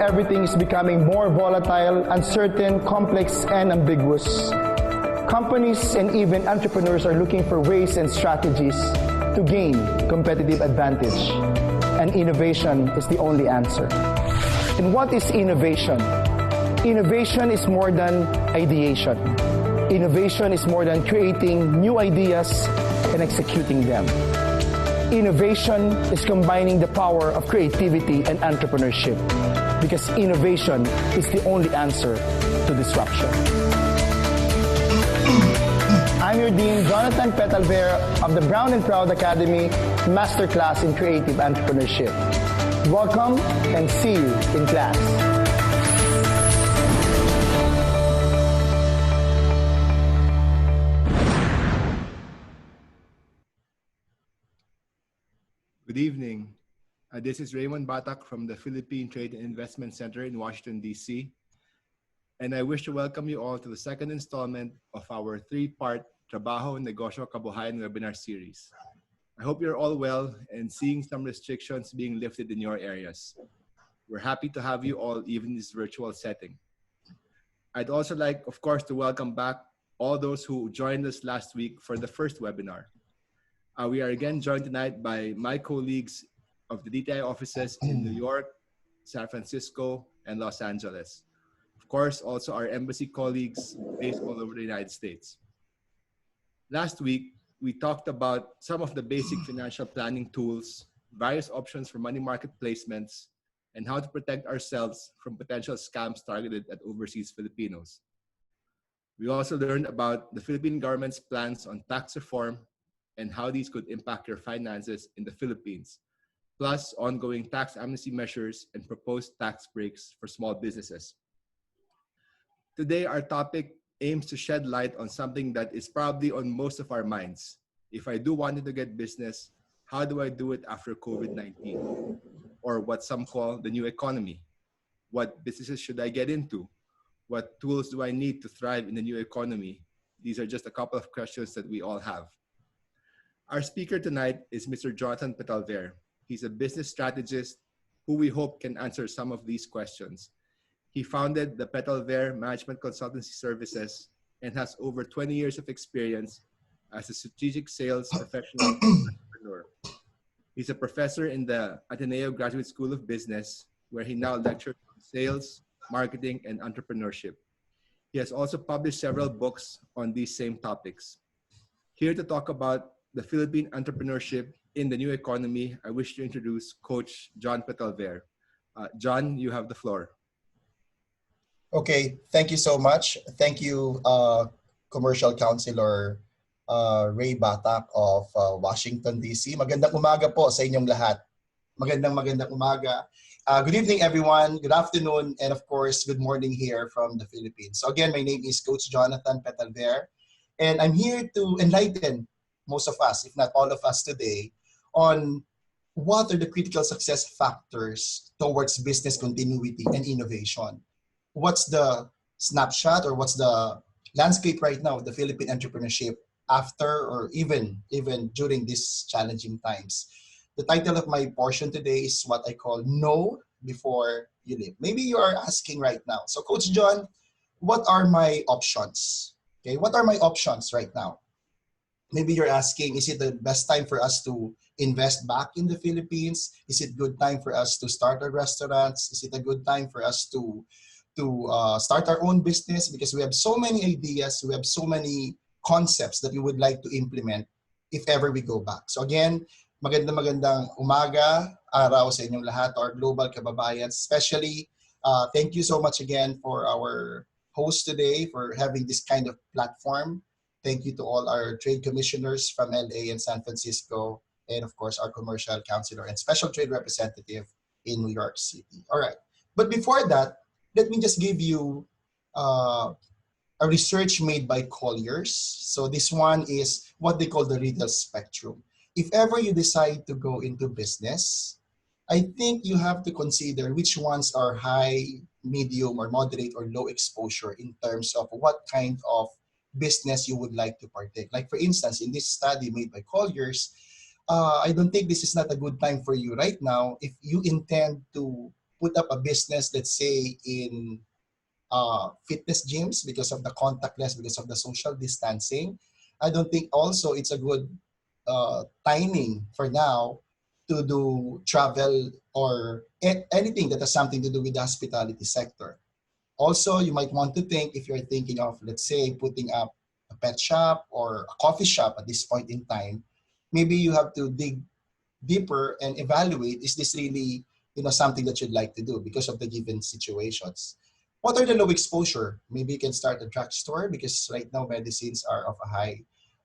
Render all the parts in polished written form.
everything is becoming more volatile, uncertain, complex, and ambiguous, companies and even entrepreneurs are looking for ways and strategies to gain competitive advantage. And innovation is the only answer. And what is innovation? Innovation is more than ideation. Innovation is more than creating new ideas and executing them. Innovation is combining the power of creativity and entrepreneurship, because innovation is the only answer to disruption. I'm your Dean, Jonathan Petalver of the Brown and Proud Academy Masterclass in Creative Entrepreneurship. Welcome and see you in class. Good evening. This is Raymond Batak from the Philippine Trade and Investment Center in Washington, D.C. And I wish to welcome you all to the second installment of our three-part Trabaho, Negosyo, Kabuhayan webinar series. I hope you're all well and seeing some restrictions being lifted in your areas. We're happy to have you all even in this virtual setting. I'd also like, of course, to welcome back all those who joined us last week for the first webinar. We are again joined tonight by my colleagues of the DTI offices in New York, San Francisco, and Los Angeles. Of course, also our embassy colleagues based all over the United States. Last week, we talked about some of the basic financial planning tools, various options for money market placements, and how to protect ourselves from potential scams targeted at overseas Filipinos. We also learned about the Philippine government's plans on tax reform and how these could impact your finances in the Philippines, plus ongoing tax amnesty measures and proposed tax breaks for small businesses. Today, our topic aims to shed light on something that is probably on most of our minds. If I do want to get business, how do I do it after COVID-19? Or what some call the new economy. What businesses should I get into? What tools do I need to thrive in the new economy? These are just a couple of questions that we all have. Our speaker tonight is Mr. Jonathan Petalver. He's a business strategist who we hope can answer some of these questions. He founded the Petalver Management Consultancy Services and has over 20 years of experience as a strategic sales professional entrepreneur. He's a professor in the Ateneo Graduate School of Business, where he now lectures on sales, marketing, and entrepreneurship. He has also published several books on these same topics. Here to talk about the Philippine entrepreneurship in the new economy, I wish to introduce Coach John Petalver. John, you have the floor. Okay, thank you so much. Thank you, Commercial Councilor Ray Batak of Washington, D.C. Magandang umaga po sa inyong lahat. Magandang umaga. Good evening, everyone. Good afternoon. And of course, good morning here from the Philippines. So again, my name is Coach Jonathan Petalver. And I'm here to enlighten most of us, if not all of us today, on what are the critical success factors towards business continuity and innovation. What's the snapshot or what's the landscape right now of the Philippine entrepreneurship after or even during these challenging times? The title of my portion today is what I call Know Before You Leave. Maybe you are asking right now, so Coach John, what are my options? Okay, what are my options right now? Maybe you're asking, is it the best time for us to invest back in the Philippines? Is it good time for us to start our restaurants? Is it a good time for us to start our own business? Because we have so many ideas, we have so many concepts that we would like to implement if ever we go back. So again, magandang umaga, araw sa inyong lahat, our global kababayans. Especially, thank you so much again for our host today for having this kind of platform. Thank you to all our trade commissioners from LA and San Francisco, and of course, our commercial counselor and special trade representative in New York City. All right. But before that, let me just give you a research made by Colliers. So this one is what they call the retail spectrum. If ever you decide to go into business, I think you have to consider which ones are high, medium, or moderate, or low exposure in terms of what kind of business you would like to partake. Like for instance, in this study made by Colliers, I don't think this is not a good time for you right now if you intend to put up a business, let's say in fitness gyms because of the contactless, because of the social distancing. I don't think also it's a good timing for now to do travel or anything that has something to do with the hospitality sector. Also, you might want to think if you're thinking of, let's say, putting up a pet shop or a coffee shop at this point in time, maybe you have to dig deeper and evaluate, is this really something that you'd like to do because of the given situations. What are the low exposure? Maybe you can start a drugstore because right now medicines are of a high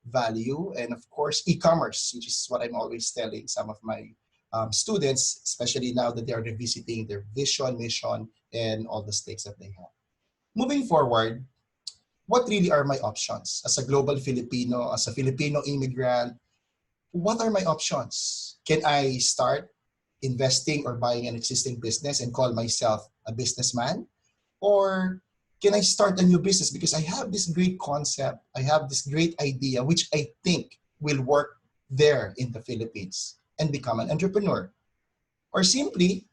value, and of course e-commerce, which is what I'm always telling some of my students, especially now that they are revisiting their vision, mission, and all the stakes that they have. Moving forward, what really are my options as a global Filipino, as a Filipino immigrant? What are my options? Can I start investing or buying an existing business and call myself a businessman? Or can I start a new business because I have this great concept, I have this great idea, which I think will work there in the Philippines and become an entrepreneur? Or simply,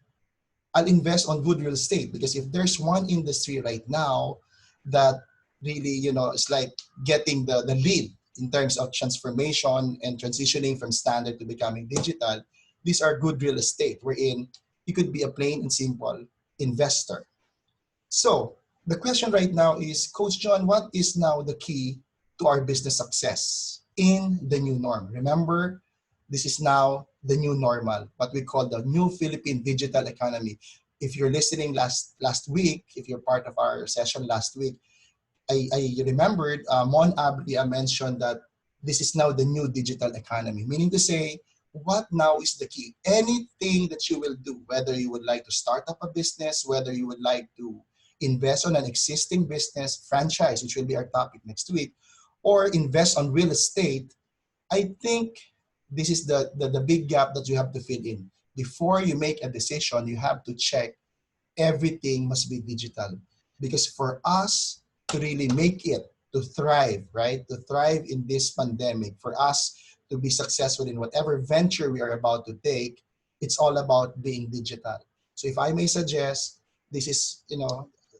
I'll invest on good real estate because if there's one industry right now that really, is like getting the lead in terms of transformation and transitioning from standard to becoming digital, these are good real estate wherein you could be a plain and simple investor. So the question right now is, Coach John, what is now the key to our business success in the new norm? Remember, this is now the new normal, what we call the new Philippine digital economy. If you're listening last week, if you're part of our session last week, I remembered Mon Abria mentioned that this is now the new digital economy, meaning to say, what now is the key? Anything that you will do, whether you would like to start up a business, whether you would like to invest on an existing business, franchise, which will be our topic next week, or invest on real estate, I think this is the big gap that you have to fill in. Before you make a decision, you have to check everything must be digital. Because for us to really make it, to thrive, right? To thrive in this pandemic, for us to be successful in whatever venture we are about to take, it's all about being digital. So if I may suggest, this is,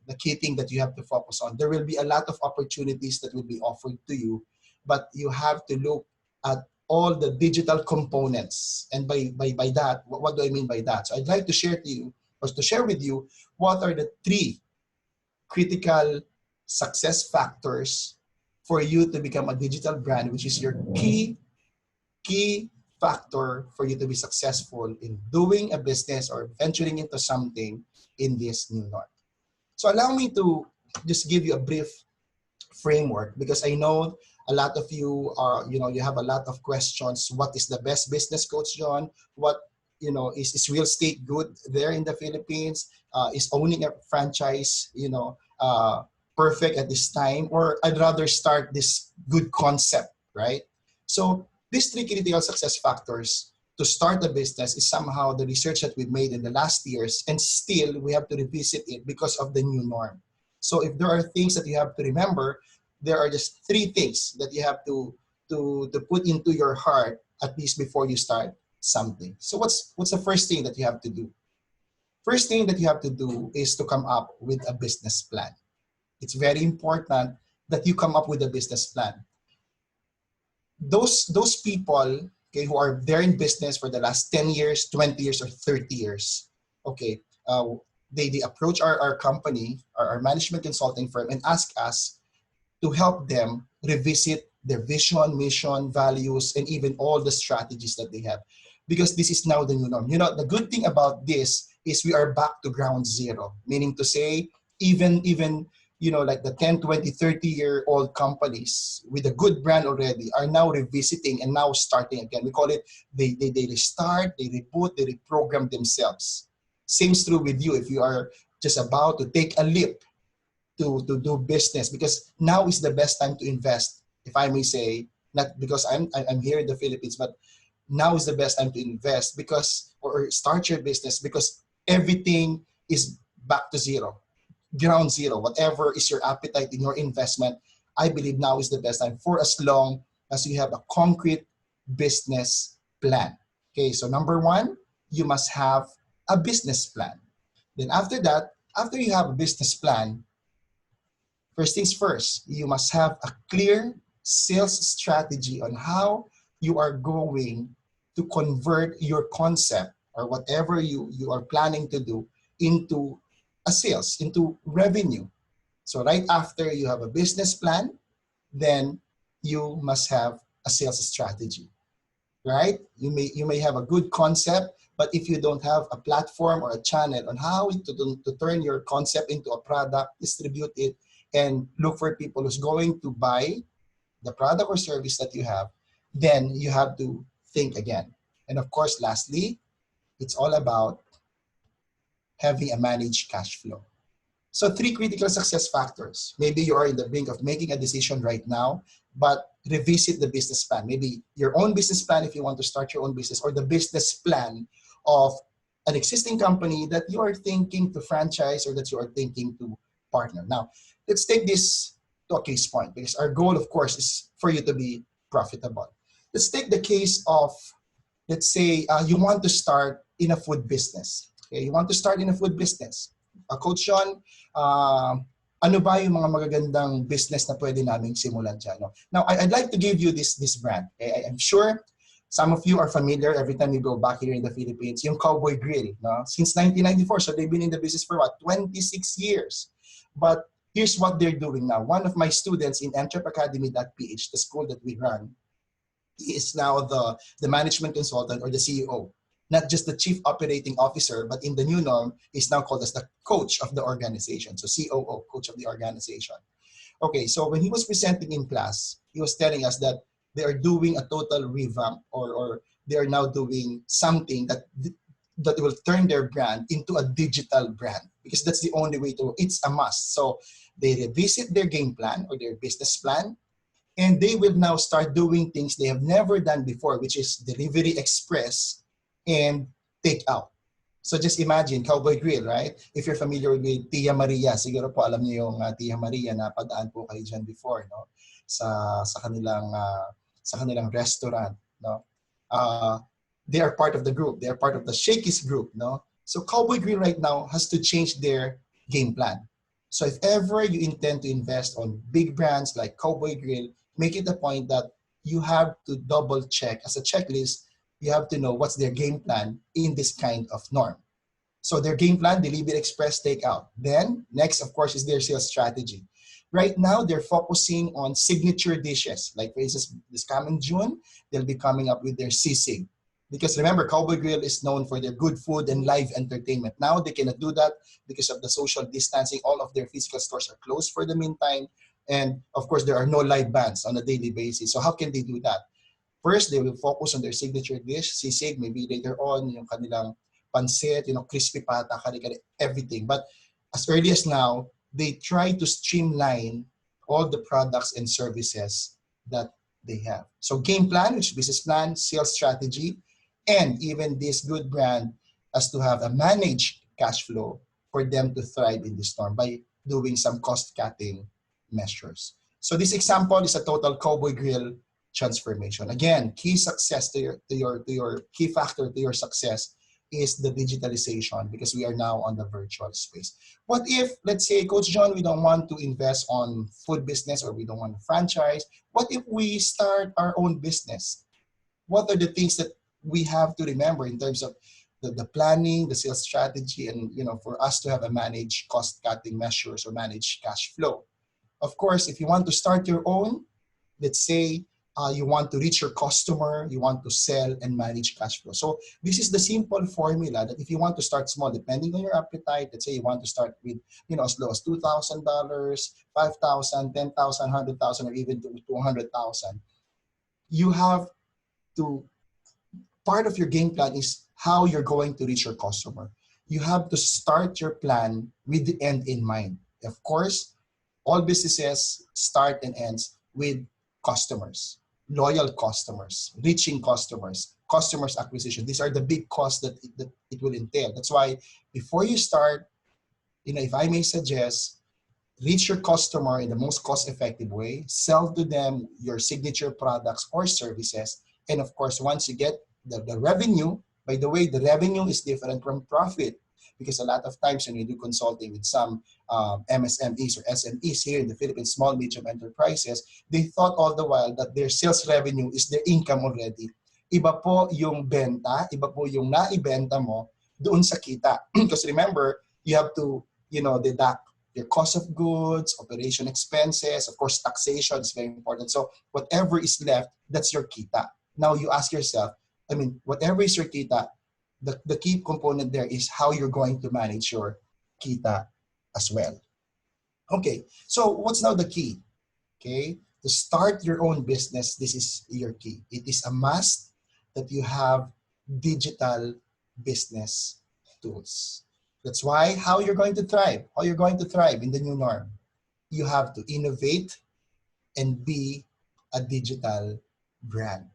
the key thing that you have to focus on. There will be a lot of opportunities that will be offered to you, but you have to look at all the digital components. And by that, what do I mean by that? So I'd like to share to you, or to share with you, what are the 3 critical success factors for you to become a digital brand, which is your key factor for you to be successful in doing a business or venturing into something in this new norm. So allow me to just give you a brief framework because I know a lot of you are, you have a lot of questions. What is the best business, Coach John? What, is real estate good there in the Philippines? Is owning a franchise, perfect at this time? Or I'd rather start this good concept, right? So these 3 critical success factors to start a business is somehow the research that we've made in the last years, and still we have to revisit it because of the new norm. So if there are things that you have to remember, there are just 3 things that you have to put into your heart at least before you start something. So what's the first thing that you have to do? First thing that you have to do is to come up with a business plan. It's very important that you come up with a business plan. Those people, okay, who are there in business for the last 10 years, 20 years, or 30 years, okay, they approach our company, our management consulting firm, and ask us to help them revisit their vision, mission, values, and even all the strategies that they have. Because this is now the new norm. The good thing about this is we are back to ground zero, meaning to say, even like the 10, 20, 30-year-old companies with a good brand already are now revisiting and now starting again. We call it, they restart, they reboot, they reprogram themselves. Same is true with you if you are just about to take a leap to do business, because now is the best time to invest, if I may say, not because I'm here in the Philippines, but now is the best time to invest because, or start your business because everything is back to zero, ground zero. Whatever is your appetite in your investment, I believe now is the best time for as long as you have a concrete business plan. Okay, so number 1, you must have a business plan. Then after that, after you have a business plan, first things first, you must have a clear sales strategy on how you are going to convert your concept or whatever you are planning to do into a sales, into revenue. So right after you have a business plan, then you must have a sales strategy, right? You may have a good concept, but if you don't have a platform or a channel on how to turn your concept into a product, distribute it, and look for people who's going to buy the product or service that you have, then you have to think again. And of course, lastly, it's all about having a managed cash flow. So 3 critical success factors. Maybe you are in the brink of making a decision right now, but revisit the business plan. Maybe your own business plan if you want to start your own business, or the business plan of an existing company that you are thinking to franchise or that you are thinking to partner. Now, let's take this to a case point, because our goal, of course, is for you to be profitable. Let's take the case of, let's say, you want to start in a food business. Okay, you want to start in a food business. Coach John, ano ba yung mga magagandang business na pwede namin simulan dyan? No? Now, I'd like to give you this brand. Okay? I'm sure some of you are familiar every time you go back here in the Philippines, yung Cowboy Grill. No? Since 1994, so they've been in the business for what, 26 years. But here's what they're doing now. One of my students in entrepacademy.ph, the school that we run, he is now the management consultant or the CEO. Not just the chief operating officer, but in the new norm, is now called as the coach of the organization. So COO, coach of the organization. Okay, so when he was presenting in class, he was telling us that they are doing a total revamp, or they are now doing something that will turn their brand into a digital brand, because that's the only way to, it's a must. So they revisit their game plan or their business plan, and they will now start doing things they have never done before, which is delivery express and take out. So just imagine, Cowboy Grill, right? If you're familiar with Tia Maria, siguro po alam niyo yung Tia Maria, na padaan po kayo dyan before, no? Sa kanilang restaurant, no? They are part of the group. They are part of the Shakey's group, no? So Cowboy Grill right now has to change their game plan. So if ever you intend to invest on big brands like Cowboy Grill, make it a point that you have to double check as a checklist. You have to know what's their game plan in this kind of norm. So their game plan, delivery express, takeout. Then next, of course, is their sales strategy. Right now, they're focusing on signature dishes. Like for instance, this coming June, they'll be coming up with their sisig. Because remember, Cowboy Grill is known for their good food and live entertainment. Now they cannot do that because of the social distancing. All of their physical stores are closed for the meantime. And of course, there are no live bands on a daily basis. So how can they do that? First, they will focus on their signature dish, sisig, maybe later on, yung kanilang pancit, crispy pata, kare-kare, everything. But as early as now, they try to streamline all the products and services that they have. So game plan, which is business plan, sales strategy, and even this good brand has to have a managed cash flow for them to thrive in this storm by doing some cost-cutting measures. So this example is a total Cowboy Grill transformation. Again, key success to your key factor to your success is the digitalization, because we are now on the virtual space. What if, let's say, Coach John, we don't want to invest on food business, or we don't want to franchise? What if we start our own business? What are the things that we have to remember in terms of the planning, the sales strategy, and for us to have a managed cost-cutting measures or managed cash flow? Of course, if you want to start your own, let's say, you want to reach your customer, you want to sell and manage cash flow. So this is the simple formula that if you want to start small, depending on your appetite, let's say you want to start with, as low as $2,000, $5,000, $10,000, $100,000, or even to $200,000, you have to, part of your game plan is how you're going to reach your customer. You have to start your plan with the end in mind. Of course, all businesses start and ends with customers. Loyal customers, reaching customers, customers acquisition. These are the big costs that it will entail. That's why before you start, if I may suggest, reach your customer in the most cost-effective way, sell to them your signature products or services, and of course, once you get the revenue, by the way, the revenue is different from profit. Because a lot of times when you do consulting with some MSMEs or SMEs here in the Philippines, small, medium enterprises, they thought all the while that their sales revenue is their income already. Iba po yung benta, iba po yung naibenta mo doon sa kita. Because remember, you have to, deduct your cost of goods, operation expenses, of course, taxation is very important. So whatever is left, that's your kita. Now you ask yourself, whatever is your kita, the key component there is how you're going to manage your kita as well. Okay, so what's now the key? Okay, to start your own business, this is your key. It is a must that you have digital business tools. That's why how you're going to thrive in the new norm. You have to innovate and be a digital brand.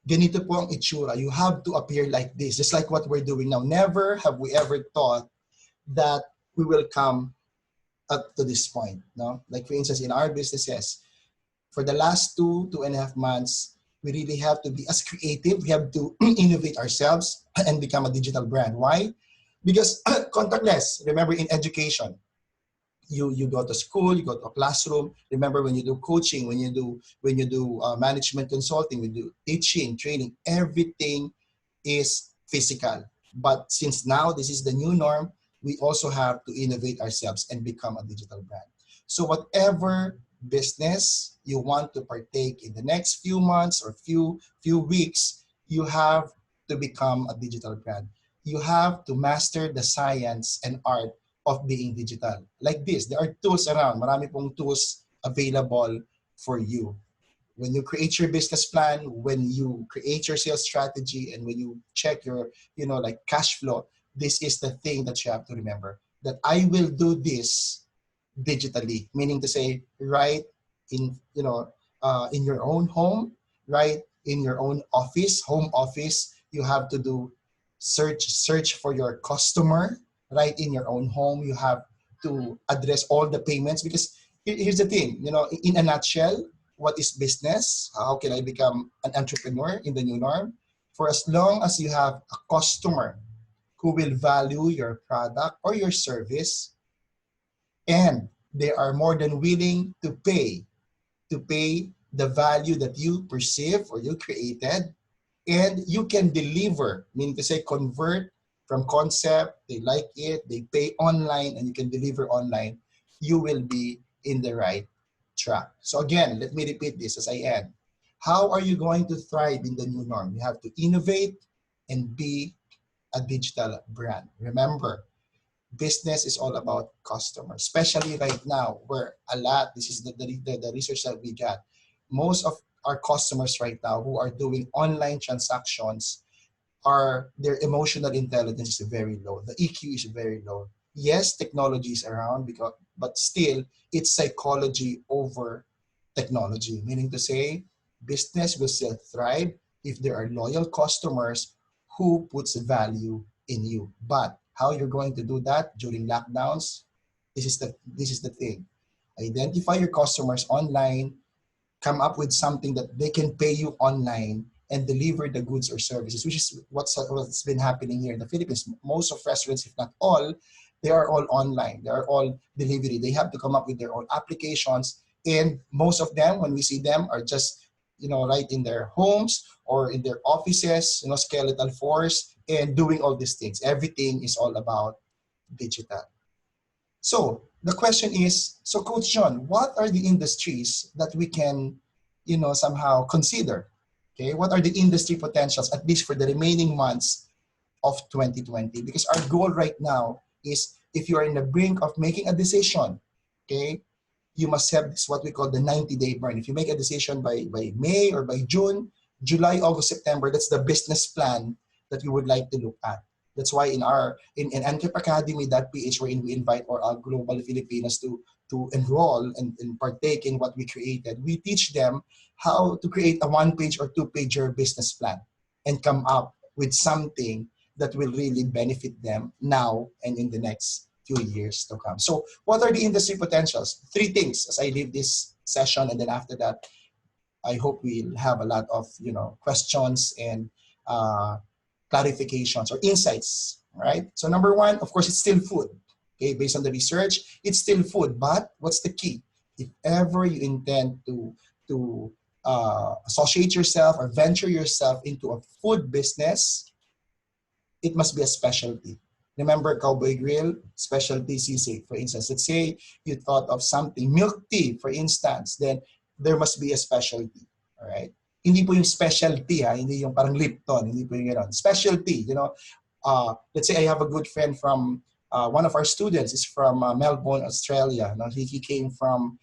Ganito po ang itsura. You have to appear like this, just like what we're doing now. Never have we ever thought that we will come up to this point. No? Like for instance, in our businesses, for the last 2.5 months, we really have to be as creative. We have to innovate ourselves and become a digital brand. Why? Because contactless. Remember, in education, you go to school, you go to a classroom. Remember, when you do coaching, when you do management consulting, when you do teaching, training, everything is physical. But since now this is the new norm, we also have to innovate ourselves and become a digital brand. So whatever business you want to partake in the next few months or few weeks, you have to become a digital brand. You have to master the science and art of being digital. Like this, there are tools around. Marami pong tools available for you. When you create your business plan, when you create your sales strategy, and when you check your, like cash flow, this is the thing that you have to remember, that I will do this digitally, meaning to say, right in your own home, right in your own office, home office, you have to do search for your customer right in your own home. You have to address all the payments, because here's the thing, in a nutshell, what is business? How can I become an entrepreneur in the new norm? For as long as you have a customer who will value your product or your service, and they are more than willing to pay the value that you perceive or you created, and you can deliver, meaning to say convert from concept, they like it, they pay online, and you can deliver online, you will be in the right track. So again, let me repeat this as I end. How are you going to thrive in the new norm? You have to innovate and be a digital brand. Remember, business is all about customers, especially right now where this is the research that we got. Most of our customers right now who are doing online transactions, their emotional intelligence is very low. The EQ is very low. Yes, technology is around, but still it's psychology over technology, meaning to say business will still thrive if there are loyal customers who puts value in you. But how you're going to do that during lockdowns, this is the thing. Identify your customers online, come up with something that they can pay you online, and deliver the goods or services, which is what's been happening here in the Philippines. Most of restaurants, if not all, they are all online. They are all delivery. They have to come up with their own applications, and most of them, when we see them, are just right in their homes or in their offices, skeletal force, and doing all these things. Everything is all about digital. So the question is, so Coach John, what are the industries that we can, somehow consider? Okay, what are the industry potentials, at least for the remaining months of 2020? Because our goal right now is, if you are in the brink of making a decision, okay, you must have this, what we call the 90-day burn. If you make a decision by May or by June, July, August, September, that's the business plan that you would like to look at. That's why in entrepacademy.ph, wherein we invite our global Filipinos to enroll and partake in what we created, we teach them how to create a 1-page or 2-pager business plan and come up with something that will really benefit them now and in the next few years to come. So what are the industry potentials? 3 things as I leave this session, and then after that, I hope we'll have a lot of questions and clarifications or insights right? So number one, of course, it's still food. Okay, based on the research, it's still food. But what's the key? If ever you intend to associate yourself or venture yourself into a food business, it must be a specialty. Remember Cowboy Grill, specialty sisig, for instance. Let's say you thought of something, milk tea, for instance, then there must be a specialty. All right? Hindi po yung specialty, ha? Hindi yung parang Lipton, hindi po yung gano'n. Specialty, you know. Let's say I have a good friend from one of our students is from Melbourne, Australia. No, he came from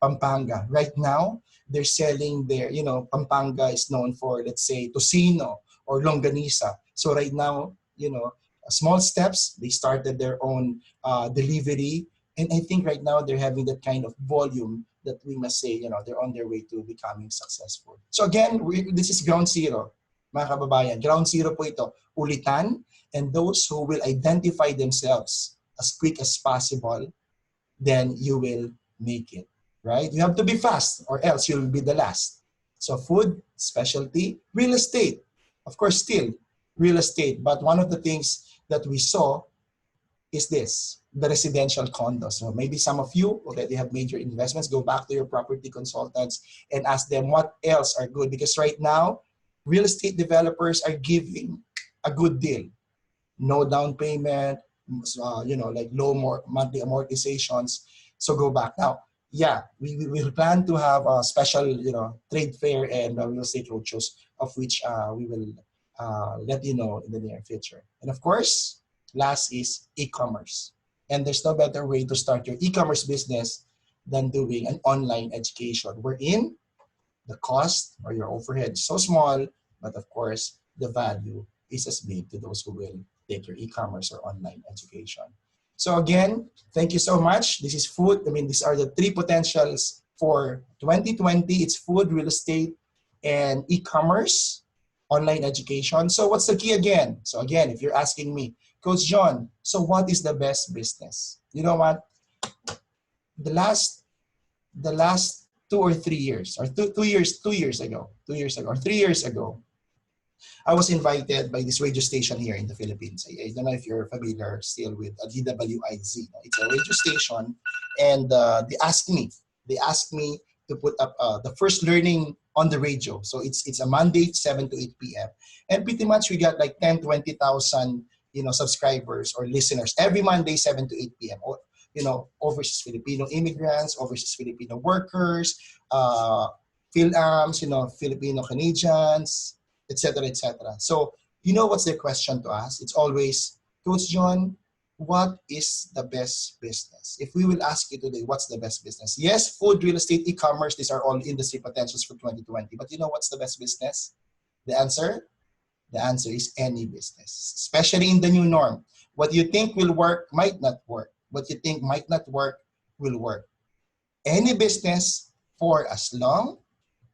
Pampanga. Right now, they're selling their, you know, Pampanga is known for, let's say, tocino or longanisa. So right now, you know, small steps, they started their own delivery. And I think right now they're having that kind of volume that we must say, you know, they're on their way to becoming successful. So again, this is ground zero, mga kababayan. Ground zero po ito. Ulitan, and those who will identify themselves as quick as possible, then you will make it, right? You have to be fast or else you'll be the last. So food, specialty, real estate. Of course, still real estate. But one of the things that we saw is this, the residential condos. So maybe some of you already have made your investments. Go back to your property consultants and ask them what else are good. Because right now, real estate developers are giving a good deal. No down payment, you know, like low monthly amortizations. So go back. Now, yeah, we will plan to have a special, you know, trade fair and real estate roadshows, of which we will let you know in the near future. And of course, last is e-commerce. And there's no better way to start your e-commerce business than doing an online education, wherein the cost or your overhead is so small, but of course, the value is as big to those who will take your e-commerce or online education. So again, thank you so much. This is food. I mean, these are the three potentials for 2020. It's food, real estate, and e-commerce, online education. So what's the key again? So again, if you're asking me, Coach John, so what is the best business? You know what? The last 2 or 3 years, or 2 years ago, or 3 years ago, I was invited by this radio station here in the Philippines. I don't know if you're familiar still with DWIZ. It's a radio station, and they asked me to put up the first learning on the radio. So it's a Monday, 7 to 8 p.m. And pretty much we got like 10, 20,000, you know, subscribers or listeners every Monday, 7 to 8 p.m. You know, overseas Filipino immigrants, overseas Filipino workers, Phil-Ams, you know, Filipino Canadians, etc., etc. So, you know what's the question to ask? It's always, Coach John, what is the best business? If we will ask you today, what's the best business? Yes, food, real estate, e-commerce, these are all industry potentials for 2020. But you know what's the best business? The answer? The answer is any business, especially in the new norm. What you think will work might not work. What you think might not work will work. Any business, for as long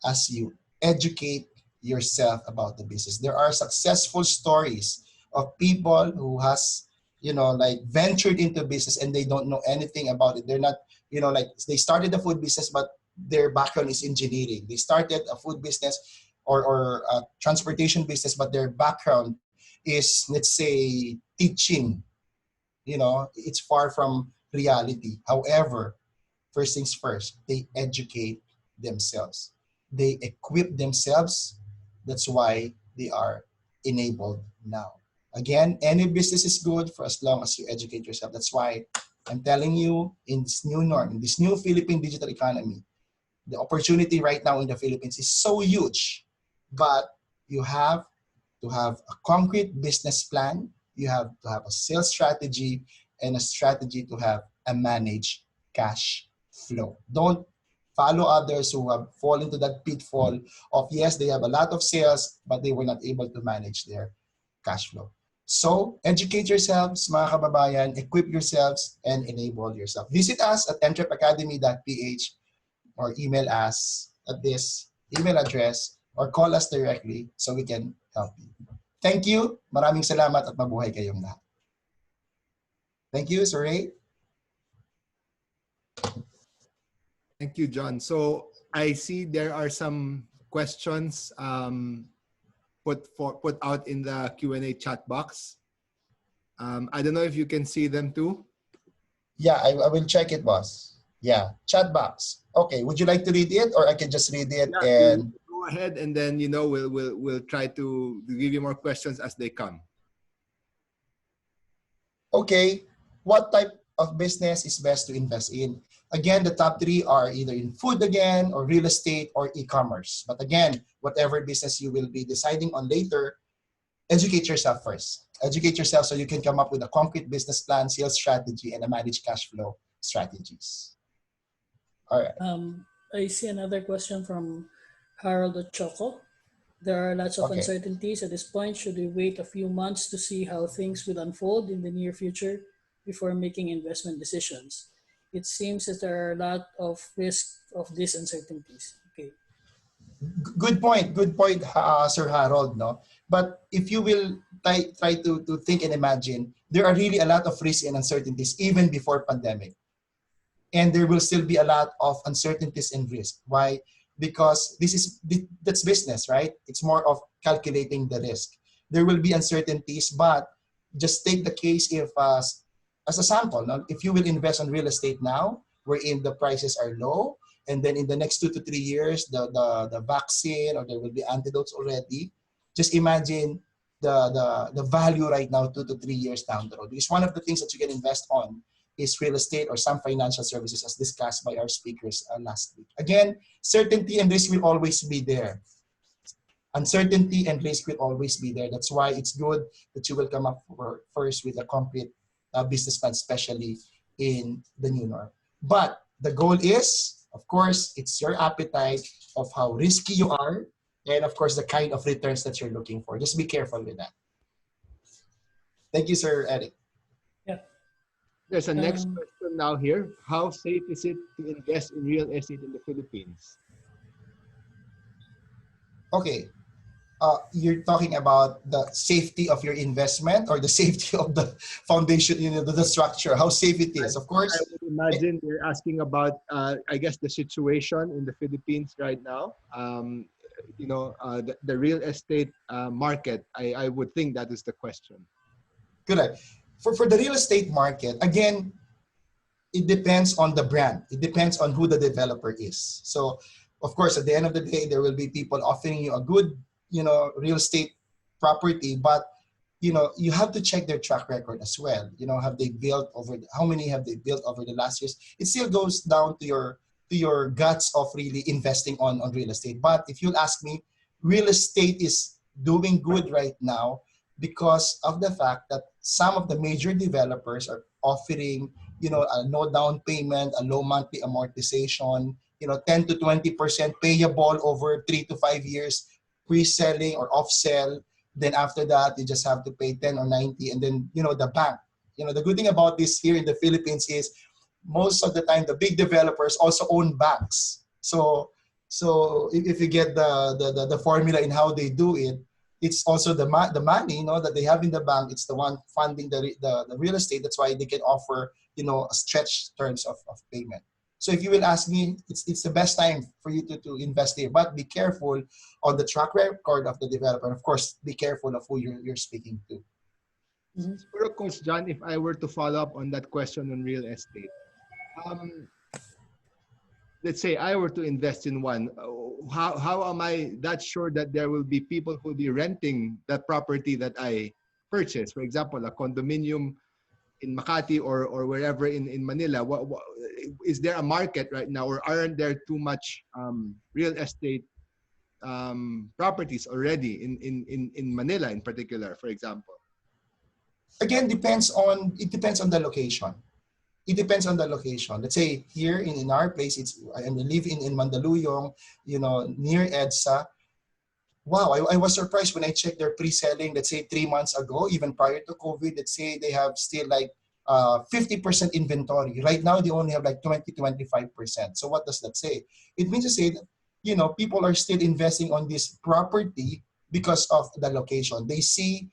as you educate yourself about the business. There are successful stories of people who has, you know, like ventured into business and they don't know anything about it. They're not, you know, like they started a food business, but their background is engineering. They started a food business or a transportation business, but their background is, let's say, teaching. You know, it's far from reality. However, first things first, they educate themselves. They equip themselves. That's why they are enabled now. Again, any business is good for as long as you educate yourself. That's why I'm telling you, in this new norm, in this new Philippine digital economy, the opportunity right now in the Philippines is so huge. But you have to have a concrete business plan. You have to have a sales strategy and a strategy to have a managed cash flow. Don't follow others who have fallen into that pitfall of, yes, they have a lot of sales, but they were not able to manage their cash flow. So educate yourselves, mga kababayan, equip yourselves, and enable yourself. Visit us at entrepacademy.ph or email us at this email address or call us directly so we can help you. Thank you. Maraming salamat at mabuhay kayong lahat. Thank you, Sir Ray. Thank you, John. So I see there are some questions put out in the Q&A chat box. I don't know if you can see them too. Yeah, I will check it, boss. Yeah, chat box. Okay, would you like to read it, or I can just read it Yeah, and go ahead, and then we'll try to give you more questions as they come. okay, what type of business is best to invest in? Again, the top three are either in food again, or real estate, or e-commerce. But again, whatever business you will be deciding on later, educate yourself first. Educate yourself so you can come up with a concrete business plan, sales strategy, and a managed cash flow strategies. All right. I see another question from Harold Ochoco. There are lots of Okay. uncertainties at this point. Should we wait a few months to see how things will unfold in the near future before making investment decisions? It seems that there are a lot of risk of these uncertainties. Okay. Good point. Good point, Sir Harold. No, but if you will try to think and imagine, there are really a lot of risks and uncertainties even before pandemic, and there will still be a lot of uncertainties and risk. Why? Because that's business, right? It's more of calculating the risk. There will be uncertainties, but just take the case if as a sample. Now, if you will invest on real estate now, wherein the prices are low, and then in the next 2 to 3 years, the vaccine, or there will be antidotes already. Just imagine the value right now 2 to 3 years down the road. Because one of the things that you can invest on is real estate or some financial services, as discussed by our speakers last week. Again, certainty and risk will always be there. Uncertainty and risk will always be there. That's why it's good that you will come up first with a concrete business plan, especially in the new norm. But the goal is, of course, it's your appetite of how risky you are, and of course, the kind of returns that you're looking for. Just be careful with that. Thank you, Sir Eric. Yeah. There's a next Um, question now here. How safe is it to invest in real estate in the Philippines? Okay. You're talking about the safety of your investment, or the safety of the foundation, the structure, how safe it is. Of course, I would imagine they're asking about, I guess, the situation in the Philippines right now. The real estate market. I would think that is the question. good. For the real estate market, again, it depends on the brand. It depends on who the developer is. So, of course, at the end of the day, there will be people offering you a good, real estate property, but you have to check their track record as well. Have they built how many have they built over the last years? It still goes down to your guts of really investing on real estate. But if you'll ask me, real estate is doing good right now because of the fact that some of the major developers are offering, a no down payment, a low monthly amortization, 10 to 20% payable over 3 to 5 years, pre-selling or off-sell. Then after that, you just have to pay 10 or 90, and then, the bank. The good thing about this here in the Philippines is most of the time the big developers also own banks. So if you get the formula in how they do it, it's also the money, that they have in the bank. It's the one funding the real estate. That's why they can offer, a stretched terms of payment. So if you will ask me, it's the best time for you to invest here. But be careful on the track record of the developer. And of course, be careful of who you're speaking to. Siguro, Coach John, if I were to follow up on that question on real estate, let's say I were to invest in one, how am I that sure that there will be people who will be renting that property that I purchased? For example, a condominium in Makati or wherever in Manila. What is there a market right now, or aren't there too much real estate properties already in Manila in particular, for example? Again, it depends on the location. It depends on the location. Let's say here in our place, I live in Mandaluyong, near EDSA. Wow, I was surprised when I checked their pre-selling, let's say 3 months ago, even prior to COVID. Let's say they have still like 50% inventory. Right now, they only have like 20-25%. So what does that say? It means to say that, people are still investing on this property because of the location. They see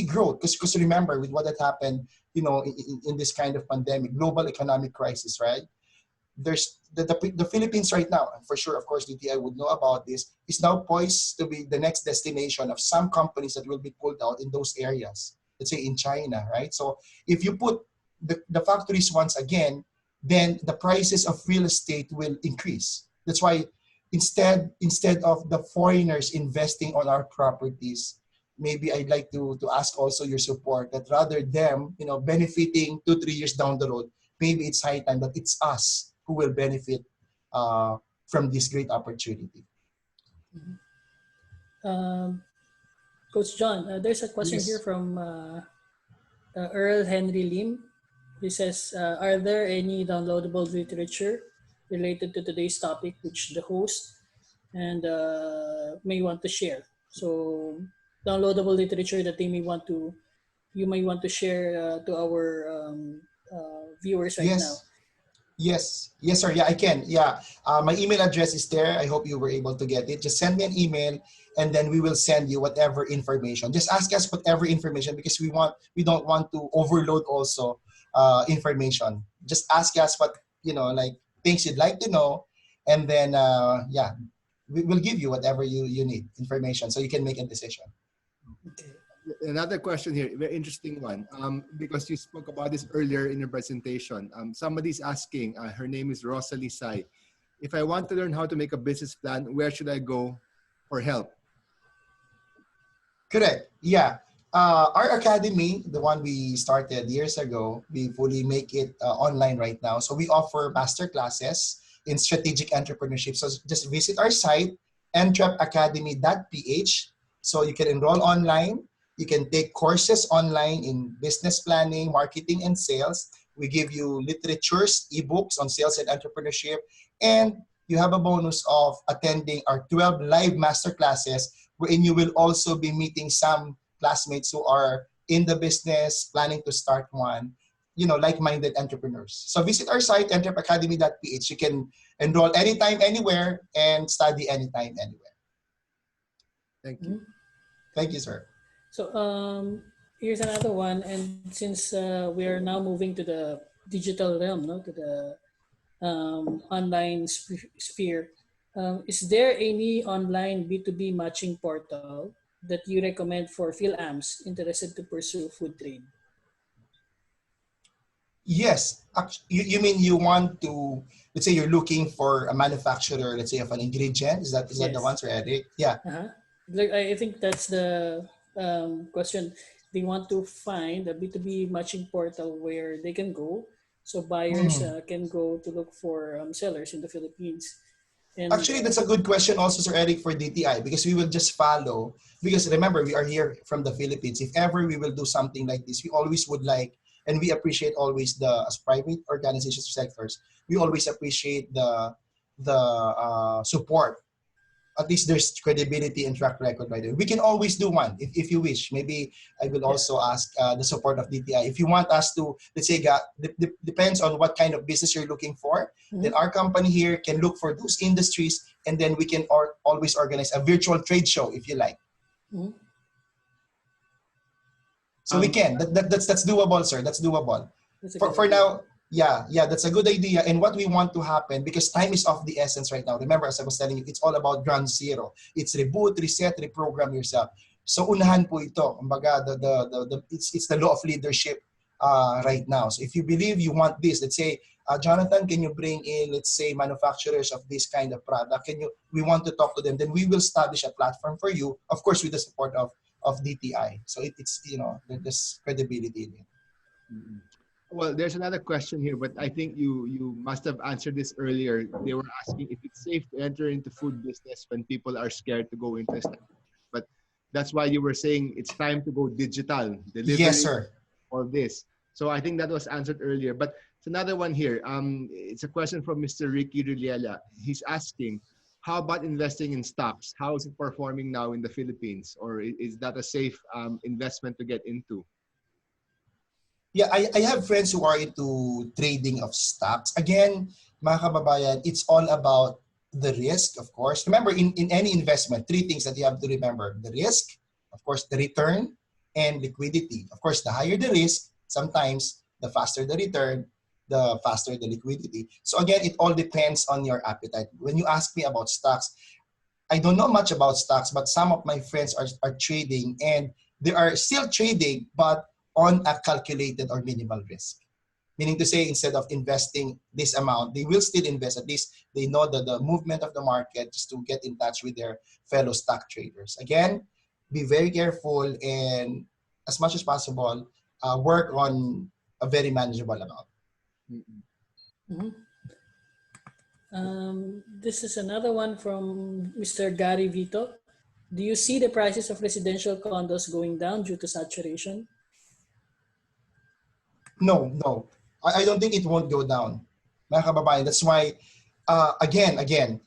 growth because remember with what had happened, in this kind of pandemic, global economic crisis, right? there's the Philippines right now, and for sure, of course, DTI would know about this, is now poised to be the next destination of some companies that will be pulled out in those areas. Let's say in China, right? So if you put the factories once again, then the prices of real estate will increase. That's why instead of the foreigners investing on our properties, maybe I'd like to ask also your support that rather them, benefiting 2-3 years down the road, maybe it's high time that it's us who will benefit from this great opportunity. Coach John, there's a question Yes. here from Earl Henry Lim. He says, are there any downloadable literature related to today's topic which the host and may want to share? So downloadable literature that you may want to share to our viewers right now. Yes, sir. Yeah, I can. Yeah, my email address is there. I hope you were able to get it. Just send me an email, and then we will send you whatever information. Just ask us whatever information because we don't want to overload also information. Just ask us what like things you'd like to know, and then we will give you whatever you need information so you can make a decision. Okay. Another question here, very interesting one. Because you spoke about this earlier in your presentation. Somebody's asking, her name is Rosalie Sai. If I want to learn how to make a business plan, where should I go for help? Correct. Yeah. Our academy, the one we started years ago, we fully make it online right now. So we offer master classes in strategic entrepreneurship. So just visit our site, entrepacademy.ph. So you can enroll online. You can take courses online in business planning, marketing, and sales. We give you literatures, ebooks on sales and entrepreneurship. And you have a bonus of attending our 12 live master classes, wherein you will also be meeting some classmates who are in the business, planning to start one, like-minded entrepreneurs. So visit our site, entrepacademy.ph. You can enroll anytime, anywhere, and study anytime, anywhere. Thank you. Thank you, sir. So here's another one, and since we are now moving to the digital realm, to the online sphere, is there any online B2B matching portal that you recommend for PhilAms interested to pursue food trade? Yes. You mean you want to, let's say you're looking for a manufacturer, let's say of an ingredient? Is that the one, Sir Eric? Yeah. Like, I think that's the question. They want to find a B2B matching portal where they can go. So buyers can go to look for sellers in the Philippines. And, actually, that's a good question also, Sir Eric, for DTI, because we will just follow. Because remember, we are here from the Philippines. If ever we will do something like this, we always would like, and we appreciate always as private organizations or sectors, we always appreciate the support. At least there's credibility and track record right there. We can always do one if you wish. Maybe I will also ask the support of DTI. If you want us to, let's say, depends on what kind of business you're looking for, then our company here can look for those industries, and then we can always organize a virtual trade show if you like. So we can. That's doable, sir. That's doable. For now, yeah, that's a good idea. And what we want to happen, because time is of the essence right now. Remember, as I was telling you, it's all about ground zero. It's reboot, reset, reprogram yourself. So unahan po ito. Kumbaga, it's the law of leadership right now. So if you believe you want this, let's say, Jonathan, can you bring in, let's say, manufacturers of this kind of product? We want to talk to them. Then we will establish a platform for you, of course, with the support of DTI. So it's there's credibility in it. Well, there's another question here, but I think you must have answered this earlier. They were asking if it's safe to enter into food business when people are scared to go into a startup. But that's why you were saying it's time to go digital. Delivery, yes, sir. All this. So I think that was answered earlier. But it's another one here. It's a question from Mr. Ricky Riliela. He's asking, how about investing in stocks? How is it performing now in the Philippines? Or is that a safe investment to get into? Yeah, I have friends who are into trading of stocks. Again, mga kababayan, it's all about the risk, of course. Remember, in any investment, three things that you have to remember. The risk, of course, the return, and liquidity. Of course, the higher the risk, sometimes the faster the return, the faster the liquidity. So again, it all depends on your appetite. When you ask me about stocks, I don't know much about stocks, but some of my friends are trading, and they are still trading, but on a calculated or minimal risk. Meaning to say, instead of investing this amount, they will still invest. At least they know the movement of the market, just to get in touch with their fellow stock traders. Again, be very careful, and as much as possible, work on a very manageable amount. Mhm. This is another one from Mr. Gary Vito. Do you see the prices of residential condos going down due to saturation? No, no. I don't think it won't go down. Mga kababayan, that's why, again,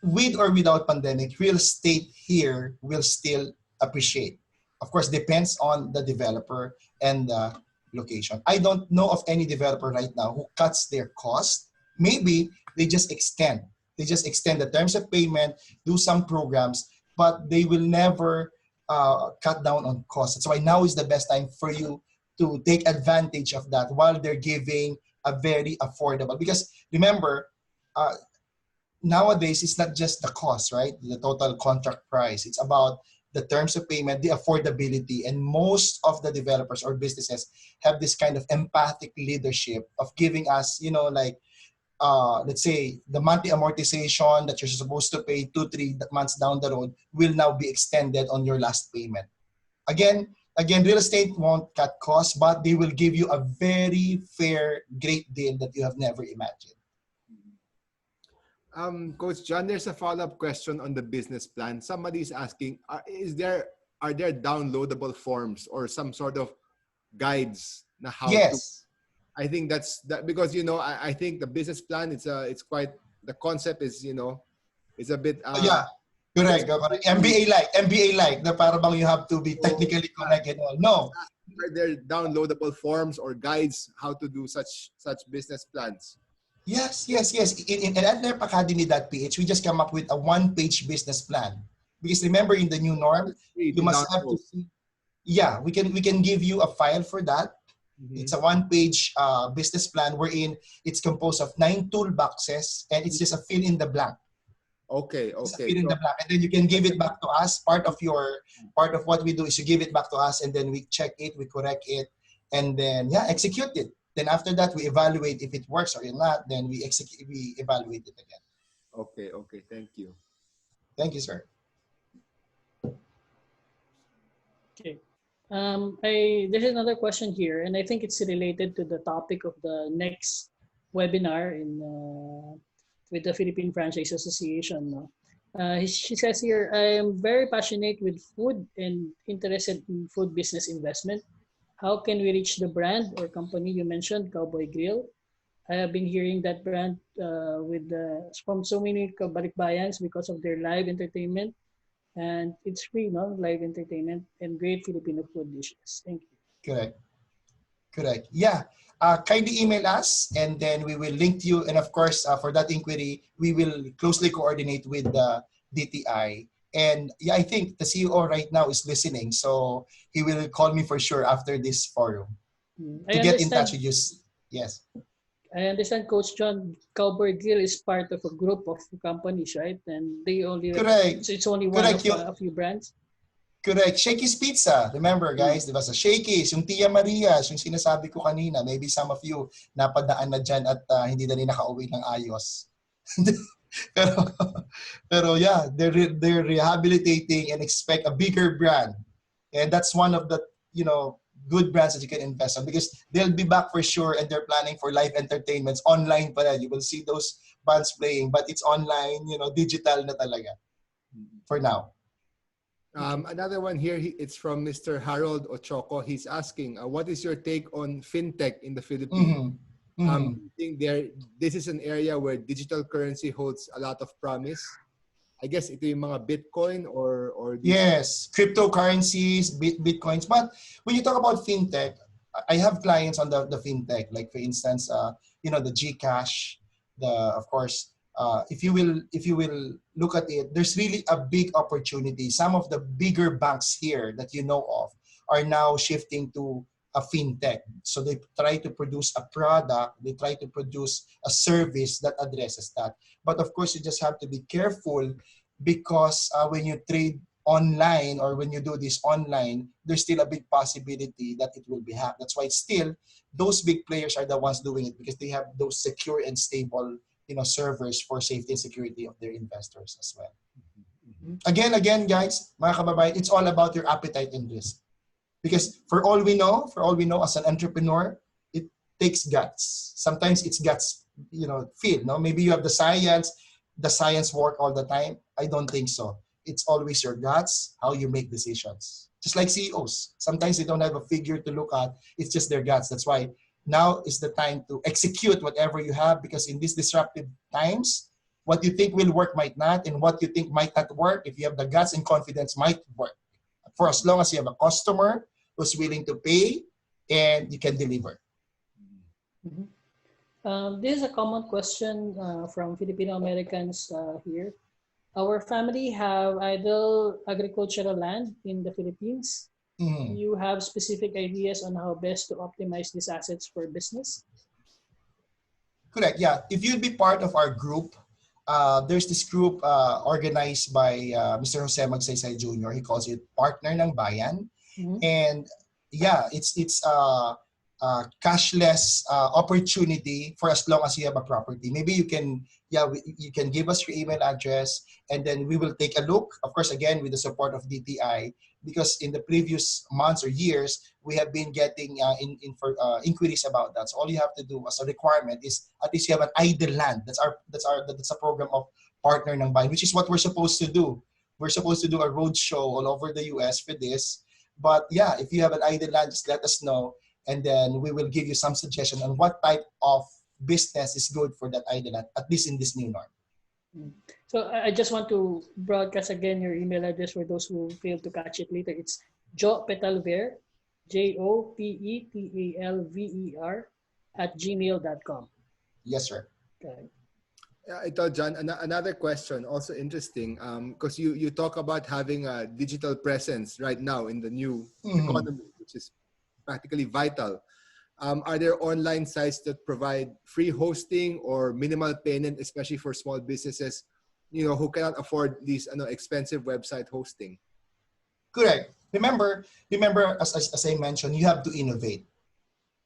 with or without pandemic, real estate here will still appreciate. Of course, depends on the developer and the location. I don't know of any developer right now who cuts their cost. Maybe they just extend. They just extend the terms of payment, do some programs, but they will never cut down on costs. That's why now is the best time for you to take advantage of that while they're giving a very affordable. Because remember, uh, nowadays it's not just the cost, right? The total contract price. It's about the terms of payment, the affordability, and most of the developers or businesses have this kind of empathic leadership of giving us, like, let's say the monthly amortization that you're supposed to pay 2-3 months down the road will now be extended on your last payment. Again, real estate won't cut costs, but they will give you a very fair, great deal that you have never imagined. Coach John, there's a follow-up question on the business plan. Somebody's asking, are there downloadable forms or some sort of guides na how to? Yes. I think that's that, because I think the business plan, it's quite, the concept is is a bit Yeah. Correct. MBA like, na para bang you have to be technically correct and all. No. Are there downloadable forms or guides how to do such business plans? Yes. In Adlerp Academy.ph, we just come up with a one-page business plan. Because remember, in the new norm, you must have to see. Yeah, we can give you a file for that. Mm-hmm. It's a one-page business plan wherein it's composed of 9 toolboxes, and it's just a fill in the blank. Okay. Fill in the blank, and then you can give it back to us. Part of what we do is you give it back to us, and then we check it, we correct it, and then execute it. Then after that, we evaluate if it works or not. Then we evaluate it again. Okay. Thank you. Thank you, sir. Okay. There's another question here, and I think it's related to the topic of the next webinar with the Philippine Franchise Association. She says here, I am very passionate with food and interested in food business investment. How can we reach the brand or company you mentioned, Cowboy Grill? I have been hearing that brand from so many kabalikbayans because of their live entertainment. And it's free, no? Live entertainment and great Filipino food dishes. Thank you. Correct. Yeah. Kindly email us, and then we will link to you. And of course, for that inquiry, we will closely coordinate with the DTI. And I think the CEO right now is listening, so he will call me for sure after this forum to get in touch with you. Yes. I understand, Coach John, Cowboy Grill is part of a group of companies, right? And they only correct. So it's only one of a few brands. Correct. Shakey's Pizza. Remember, guys, di ba sa Shakey's, yung Tia Maria's, yung sinasabi ko kanina, maybe some of you napadaan na dyan at hindi na rin nakauwi ng ayos. pero yeah, they're rehabilitating and expect a bigger brand. And that's one of the, good brands that you can invest on, because they'll be back for sure, and they're planning for live entertainments online pa rin. You will see those bands playing, but it's online, digital na talaga for now. Another one here, it's from Mr. Harold Ochoco. He's asking, what is your take on Fintech in the Philippines? I think this is an area where digital currency holds a lot of promise. I guess ito yung mga Bitcoin or yes, cryptocurrencies, Bitcoins. But when you talk about Fintech, I have clients on the Fintech, like for instance, the GCash, of course, if you will look at it, there's really a big opportunity. Some of the bigger banks here that you know of are now shifting to a fintech. So they try to produce a product, they try to produce a service that addresses that. But of course, you just have to be careful because when you trade online or when you do this online, there's still a big possibility that it will be hacked. That's why still those big players are the ones doing it because they have those secure and stable, servers for safety and security of their investors as well. Again, guys, mga kababayan, it's all about your appetite and risk. Because for all we know, as an entrepreneur, it takes guts. Sometimes it's guts, feel. No, maybe you have the science work all the time. I don't think so. It's always your guts, how you make decisions. Just like CEOs, sometimes they don't have a figure to look at. It's just their guts. That's why now is the time to execute whatever you have, because in these disruptive times, what you think will work might not, and what you think might not work, if you have the guts and confidence, might work. For as long as you have a customer who's willing to pay and you can deliver. This is a common question from Filipino Americans here. Our family have idle agricultural land in the Philippines. You have specific ideas on how best to optimize these assets for business? Correct, yeah. If you'd be part of our group, there's this group organized by Mr. Jose Magsaysay Jr. He calls it Partner ng Bayan. And yeah, it's cashless opportunity for as long as you have a property. Maybe you can give us your email address, and then we will take a look. Of course, again, with the support of DTI, because in the previous months or years, we have been getting inquiries about that. So all you have to do as a requirement is at least you have an idle land. That's a program of Partner ng Bayan, which is what we're supposed to do. We're supposed to do a road show all over the US for this. But yeah, if you have an idle land, just let us know, and then we will give you some suggestion on what type of business is good for that idle land, at least in this new norm. So I just want to broadcast again your email address for those who fail to catch it later. It's Petalver, JOPETALVER @gmail.com. Yes, sir. Okay. Ito, John, another question, also interesting, because you talk about having a digital presence right now in the new economy, which is practically vital. Are there online sites that provide free hosting or minimal payment, especially for small businesses, who cannot afford these expensive website hosting? Correct. Remember, as I mentioned, you have to innovate.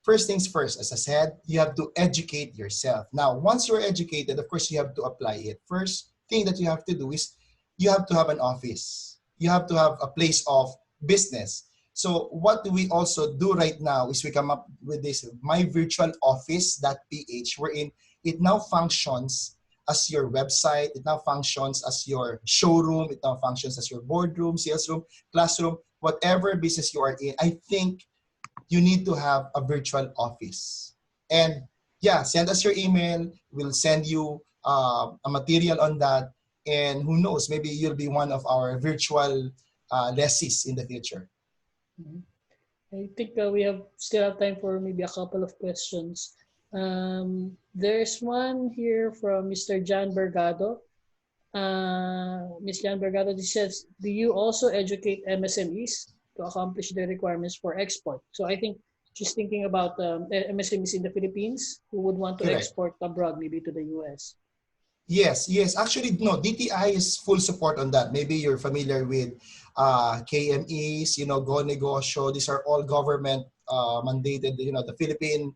First things first, as I said, you have to educate yourself. Now, once you're educated, of course, you have to apply it. First thing that you have to do is you have to have an office. You have to have a place of business. So what we also do right now is we come up with this myvirtualoffice.ph, wherein it now functions as your website, it now functions as your showroom, it now functions as your boardroom, sales room, classroom, whatever business you are in. I think you need to have a virtual office. And yeah, send us your email. We'll send you a material on that. And who knows, maybe you'll be one of our virtual lessees in the future. I think we still have time for maybe a couple of questions. There's one here from Mr. John Bergado. Ms. John Bergado, this says, do you also educate MSMEs to accomplish their requirements for export? So I think she's thinking about MSMEs in the Philippines who would want to export abroad, maybe to the US. Yes. Actually, no, DTI is full support on that. Maybe you're familiar with KMEs, Go Negosyo. These are all government mandated. The Philippine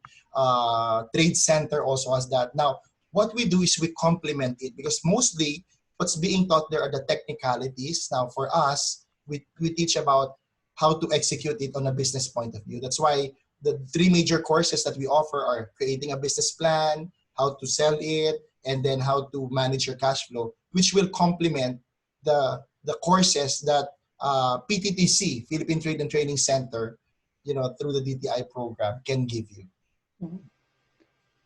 Trade Center also has that. Now, what we do is we complement it, because mostly what's being taught there are the technicalities. Now, for us, we teach about how to execute it on a business point of view. That's why the 3 major courses that we offer are creating a business plan, how to sell it, and then how to manage your cash flow, which will complement the courses that PTTC, Philippine Trade and Training Center, through the DTI program can give you.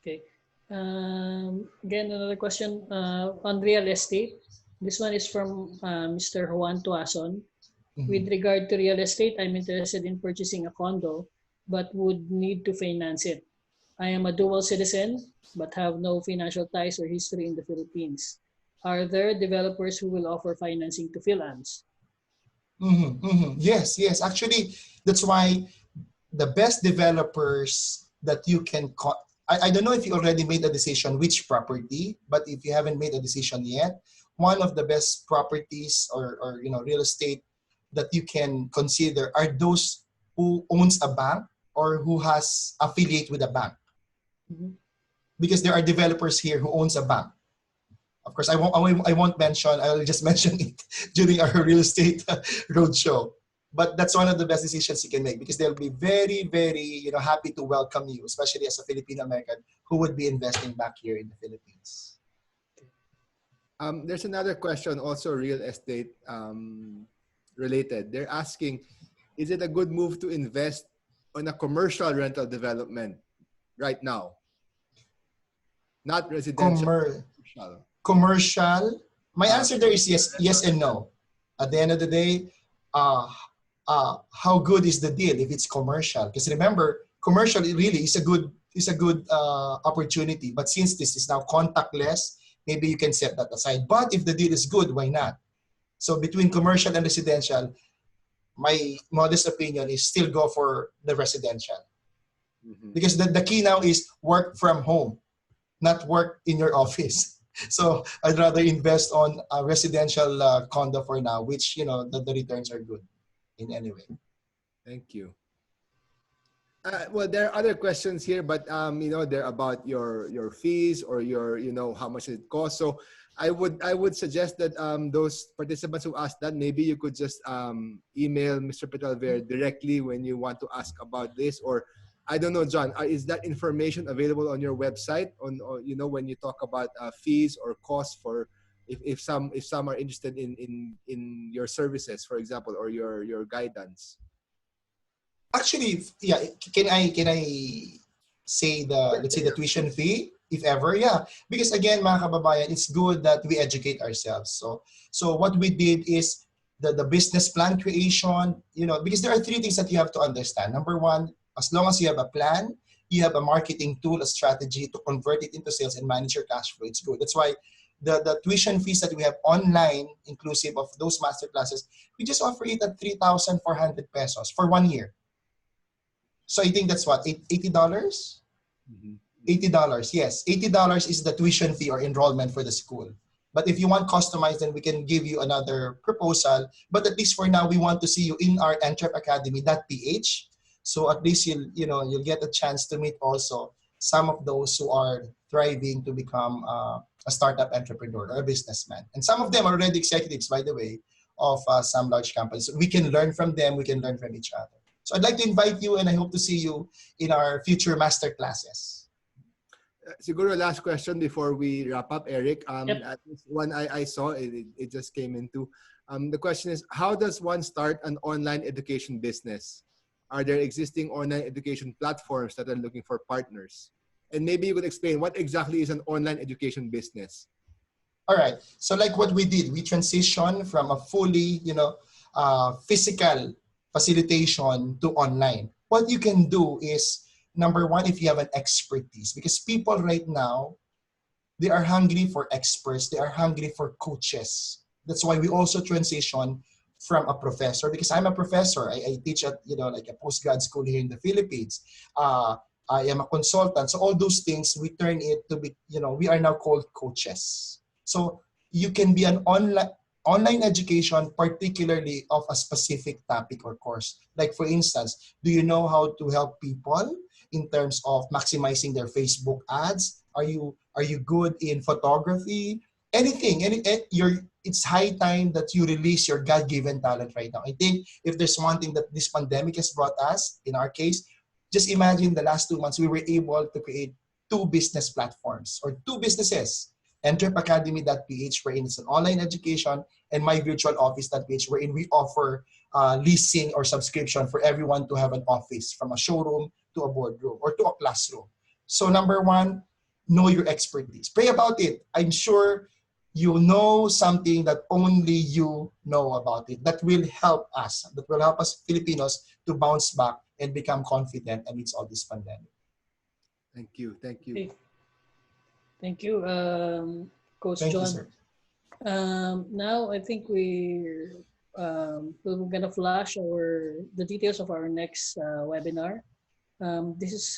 Okay. Again, another question on real estate. This one is from Mr. Juan Tuason. With regard to real estate, I'm interested in purchasing a condo, but would need to finance it. I am a dual citizen, but have no financial ties or history in the Philippines. Are there developers who will offer financing to Philams? Yes. Actually, that's why the best developers that you can I don't know if you already made a decision which property, but if you haven't made a decision yet, one of the best properties or real estate that you can consider are those who owns a bank or who has affiliate with a bank. Mhm. Because there are developers here who owns a bank. Of course, I won't mention, I'll just mention it during our real estate roadshow. But that's one of the best decisions you can make because they'll be very, very happy to welcome you, especially as a Filipino American who would be investing back here in the Philippines. There's another question, also real estate related. They're asking, is it a good move to invest on a commercial rental development right now? Not residential, commercial. Commercial. My answer there is yes and Rental. no. At the end of the day, how good is the deal if it's commercial? Because remember, commercial really is a good opportunity. But since this is now contactless, maybe you can set that aside. But if the deal is good, why not? So between commercial and residential, my modest opinion is still go for the residential. Mhm. Because the key now is work from home, not work in your office. So I'd rather invest on a residential condo for now, which the returns are good in any way. Thank you. Well, there are other questions here, but they're about your fees or your how much it costs. So I would suggest that those participants who asked that, maybe you could just email Mr. Petalver directly when you want to ask about this, or I don't know, John, is that information available on your website on when you talk about fees or costs for if some are interested in your services, for example, or your guidance? Actually, yeah. Can I say let's say the tuition fee, if ever? Yeah, because again, mga kababayan, it's good that we educate ourselves. So what we did is the business plan creation. Because there are three things that you have to understand. Number one, as long as you have a plan, you have a marketing tool, a strategy to convert it into sales and manage your cash flow. It's good. That's why the tuition fees that we have online, inclusive of those master classes, we just offer it at 3,400 pesos for 1 year. So I think that's what, $80? $80, yes. $80 is the tuition fee or enrollment for the school. But if you want customized, then we can give you another proposal. But at least for now, we want to see you in our entrepacademy.ph. So at least you'll get a chance to meet also some of those who are thriving to become a startup entrepreneur or a businessman. And some of them are already executives, by the way, of some large companies. So we can learn from them. We can learn from each other. So I'd like to invite you, and I hope to see you in our future master classes. Siguro last question before we wrap up, Eric. Yep. At this one I saw, it just came into. The question is, how does one start an online education business? Are there existing online education platforms that are looking for partners? And maybe you could explain what exactly is an online education business. All right. So like what we did, we transitioned from a fully, physical facilitation to online. What you can do is, number one, if you have an expertise, because people right now, they are hungry for experts. They are hungry for coaches. That's why we also transition from a professor, because I'm a professor. I teach at, like a postgrad school here in the Philippines. I am a consultant. So all those things, we turn it to be, we are now called coaches. So you can be an online education, particularly of a specific topic or course. Like for instance, do you know how to help people in terms of maximizing their Facebook ads? Are you good in photography? Anything, it's high time that you release your God-given talent right now. I think if there's one thing that this pandemic has brought us, in our case, just imagine the last 2 months, we were able to create 2 business platforms or 2 businesses. Entrepacademy.ph, wherein it's an online education, and my virtual office.ph, wherein we offer leasing or subscription for everyone to have an office, from a showroom to a boardroom or to a classroom. So number one, know your expertise. Pray about it. I'm sure you know something that only you know about it. That will help us. That will help us Filipinos to bounce back and become confident amidst all this pandemic. Thank you. Thank you. Okay. Thank you, Coach Thank John. you, sir. Now I think we're we're gonna flash the details of our next webinar. This is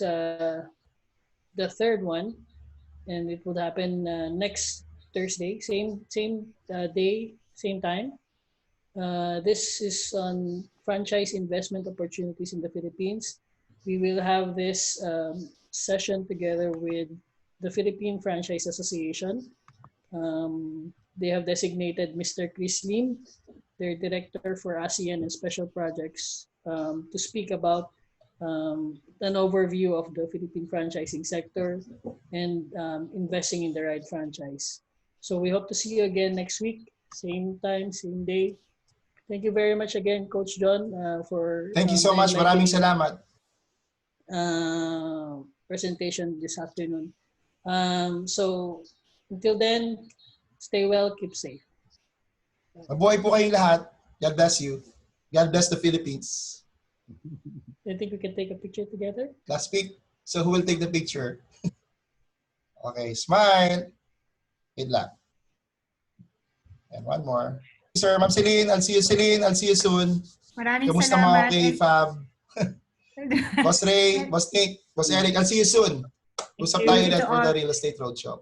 the third one, and it would happen next Thursday, same day, same time. This is on franchise investment opportunities in the Philippines. We will have this session together with the Philippine Franchise Association. They have designated Mr. Chris Lim, their director for ASEAN and special projects, to speak about an overview of the Philippine franchising sector and investing in the right franchise. So we hope to see you again next week, same time, same day. Thank you very much again, Coach John, for Thank you so much. Maraming salamat. Presentation this afternoon. So until then, stay well, keep safe. Mabuhay po kayong lahat. God bless you. God bless the Philippines. I think we can take a picture together. Last week. So who will take the picture? Okay, smile. Wait lang. And one more. Sir, Ma'am Celine, I'll see you, Celine. I'll see you soon. Maraming Kamusta salamat. mga kay Fab? Boss Ray, Boss Nick, Boss Eric, I'll see you soon. Usap tayo ulit for the Real Estate Roadshow.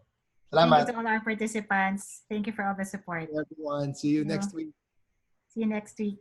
Salamat. Thank you to all our participants. Thank you for all the support. Everyone, see you next week. See you next week.